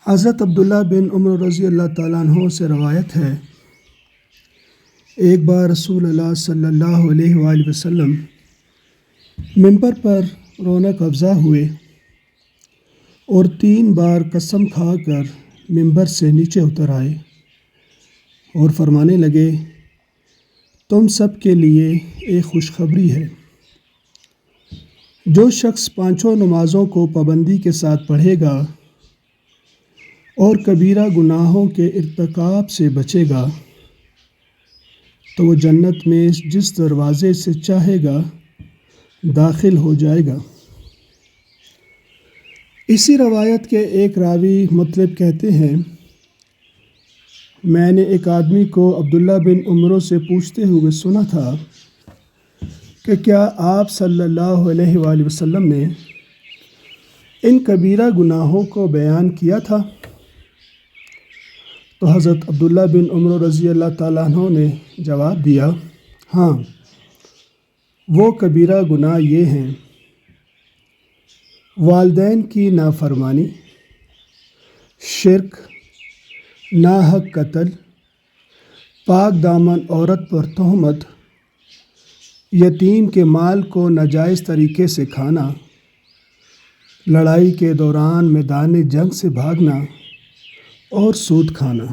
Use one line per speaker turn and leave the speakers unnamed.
حضرت عبداللہ بن عمر رضی اللہ تعالیٰ عنہ سے روایت ہے، ایک بار رسول اللہ صلی اللہ علیہ وآلہ وسلم ممبر پر رونق افزا ہوئے اور 3 بار قسم کھا کر ممبر سے نیچے اتر آئے اور فرمانے لگے، تم سب کے لیے ایک خوشخبری ہے۔ جو شخص 5 نمازوں کو پابندی کے ساتھ پڑھے گا اور کبیرہ گناہوں کے ارتکاب سے بچے گا تو وہ جنت میں جس دروازے سے چاہے گا داخل ہو جائے گا۔ اسی روایت کے ایک راوی مطلب کہتے ہیں، میں نے ایک آدمی کو عبداللہ بن عمر سے پوچھتے ہوئے سنا تھا کہ کیا آپ صلی اللہ علیہ وآلہ وسلم نے ان کبیرہ گناہوں کو بیان کیا تھا؟ تو حضرت عبداللہ بن عمر رضی اللہ تعالیٰ عنہ نے جواب دیا، ہاں، وہ کبیرہ گناہ یہ ہیں: والدین کی نافرمانی، شرک، ناحق قتل، پاک دامن عورت پر تہمت، یتیم کے مال کو ناجائز طریقے سے کھانا، لڑائی کے دوران میدان جنگ سے بھاگنا اور سود کھانا۔